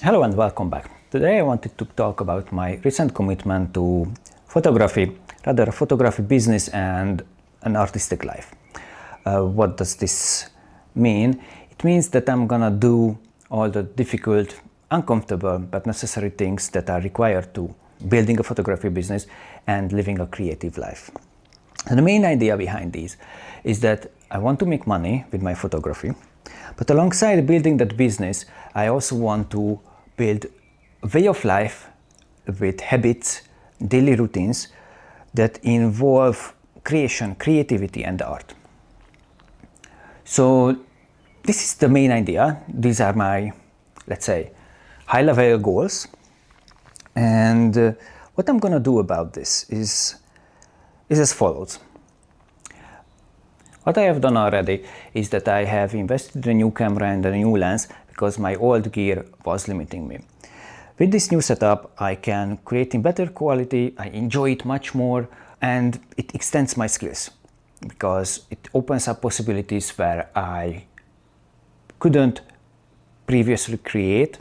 Hello and welcome back. Today I wanted to talk about my recent commitment to photography, rather a photography business and an artistic life. What does this mean? It means that I'm gonna do all the difficult, uncomfortable, but necessary things that are required to building a photography business and living a creative life. And the main idea behind this is that I want to make money with my photography, but alongside building that business, I also want to build a way of life with habits, daily routines that involve creation, creativity, and art. So this is the main idea. These are my, let's say, high-level goals. And what I'm gonna do about this is as follows. What I have done already is that I have invested in a new camera and a new lens because my old gear was limiting me. With this new setup, I can create in better quality, I enjoy it much more, and it extends my skills because it opens up possibilities where I couldn't previously create,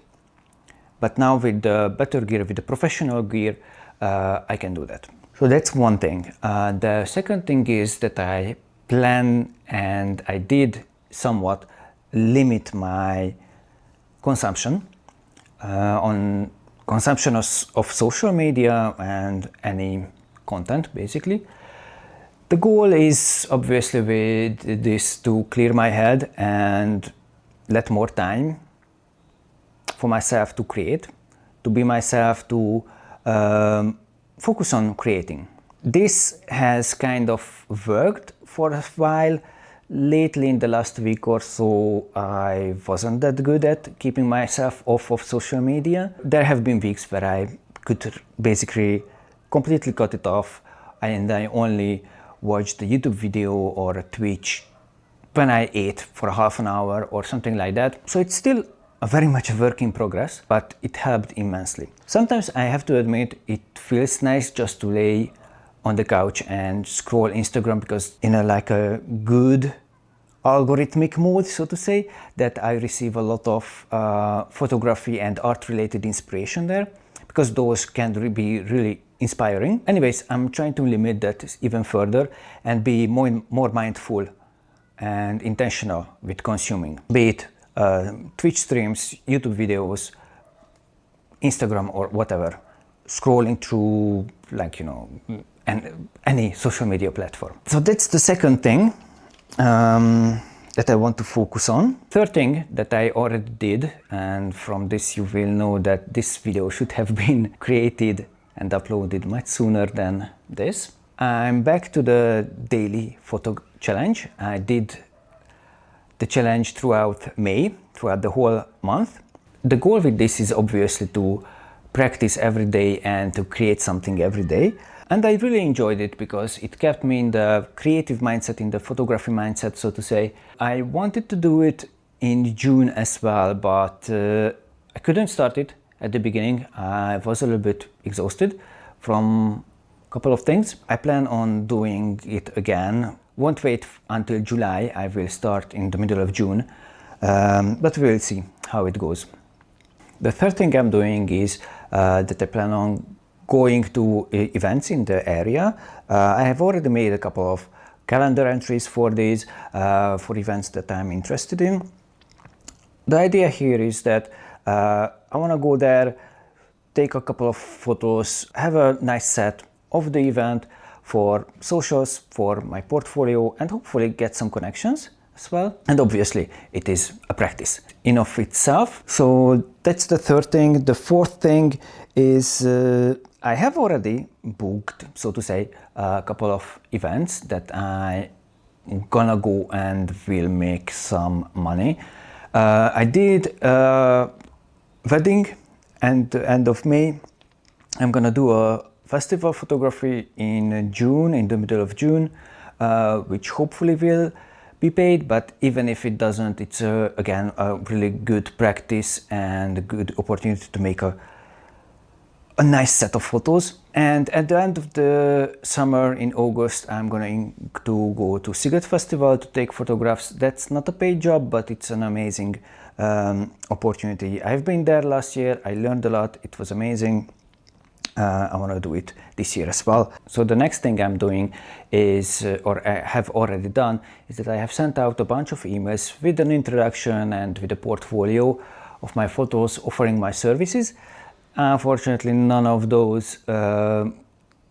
but now with the better gear, with the professional gear, I can do that. So that's one thing. The second thing is that I plan and I did somewhat limit my consumption on consumption of social media and any content basically. The goal is obviously with this to clear my head and let more time for myself to create, to be myself, to focus on creating. This has kind of worked for a while. Lately, in the last week or so, I wasn't that good at keeping myself off of social media. There have been weeks where I could basically completely cut it off and I only watched a YouTube video or a Twitch when I ate for half an hour or something like that. So it's still very much a work in progress, but it helped immensely. Sometimes I have to admit it feels nice just to lay on the couch and scroll Instagram because in a good algorithmic mode, so to say, that I receive a lot of photography and art related inspiration there because those can be really inspiring. Anyways, I'm trying to limit that even further and be more mindful and intentional with consuming, be it Twitch streams, YouTube videos, Instagram or whatever, scrolling through any social media platform. So that's the second thing that I want to focus on. Third thing that I already did, and from this you will know that this video should have been created and uploaded much sooner than this. I'm back to the daily photo challenge. I did the challenge throughout May, throughout the whole month. The goal with this is obviously to practice every day and to create something every day. And I really enjoyed it because it kept me in the creative mindset, in the photography mindset, so to say. I wanted to do it in June as well, but I couldn't start it at the beginning. I was a little bit exhausted from a couple of things. I plan on doing it again. Won't wait until July. I will start in the middle of June, but we'll see how it goes. The third thing I'm doing is that I plan on going to events in the area. I have already made a couple of calendar entries for these, for events that I'm interested in. The idea here is that I want to go there, take a couple of photos, have a nice set of the event for socials, for my portfolio, and hopefully get some connections as well. And obviously it is a practice in of itself. So that's the third thing. The fourth thing is I have already booked, so to say, a couple of events that I'm gonna go and will make some money. I did a wedding and end of May. I'm gonna do a festival photography in June, in the middle of June, which hopefully will be paid, but even if it doesn't, it's again a really good practice and a good opportunity to make a a nice set of photos. And at the end of the summer in August, I'm going to go to Sziget Festival to take photographs. That's not a paid job, but it's an amazing opportunity. I've been there last year. I learned a lot. It was amazing. I want to do it this year as well. So the next thing I'm doing is, or I have already done, is that I have sent out a bunch of emails with an introduction and with a portfolio of my photos offering my services. Unfortunately, none of those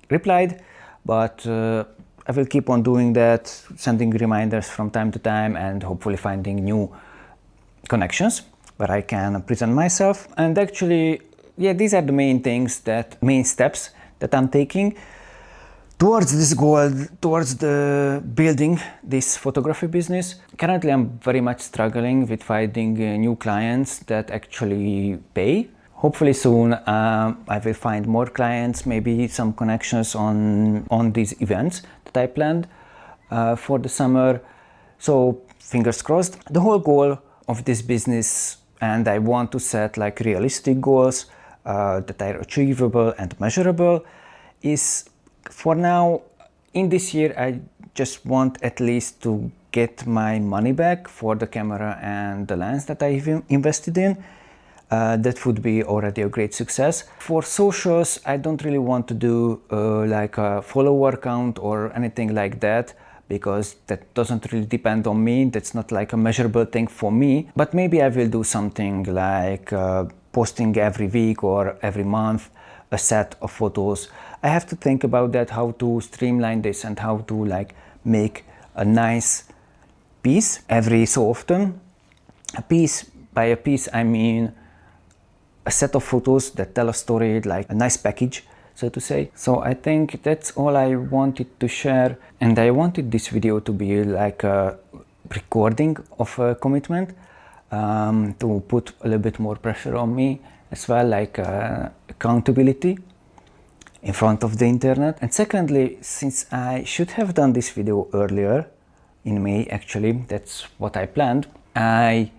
replied, but I will keep on doing that, sending reminders from time to time and hopefully finding new connections where I can present myself. And actually, yeah, these are the main steps that I'm taking towards this goal, towards the building this photography business. Currently, I'm very much struggling with finding new clients that actually pay. Hopefully soon I will find more clients, maybe some connections on these events that I planned for the summer. So fingers crossed. The whole goal of this business, and I want to set like realistic goals that are achievable and measurable, is for now, in this year, I just want at least to get my money back for the camera and the lens that I've invested in. That would be already a great success. For socials, I don't really want to do like a follower count or anything like that, because that doesn't really depend on me. That's not like a measurable thing for me. But maybe I will do something like posting every week or every month a set of photos. I have to think about that, how to streamline this and how to like make a nice piece every so often. A piece, by a piece I mean a set of photos that tell a story, like a nice package, so to say. So I think that's all I wanted to share, and I wanted this video to be like a recording of a commitment, to put a little bit more pressure on me as well, like accountability in front of the internet. And secondly, since I should have done this video earlier, in May actually, that's what I planned, I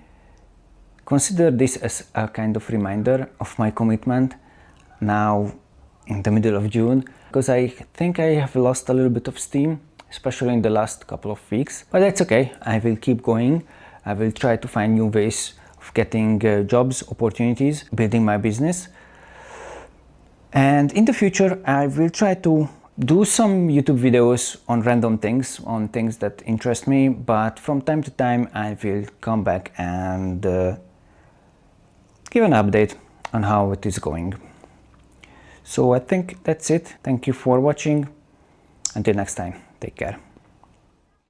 consider this as a kind of reminder of my commitment now in the middle of June, because I think I have lost a little bit of steam, especially in the last couple of weeks. But that's okay, I will keep going. I will try to find new ways of getting jobs, opportunities, building my business. And in the future, I will try to do some YouTube videos on random things, on things that interest me, but from time to time I will come back and give an update on how it is going. So I think that's it. Thank you for watching. Until next time, take care.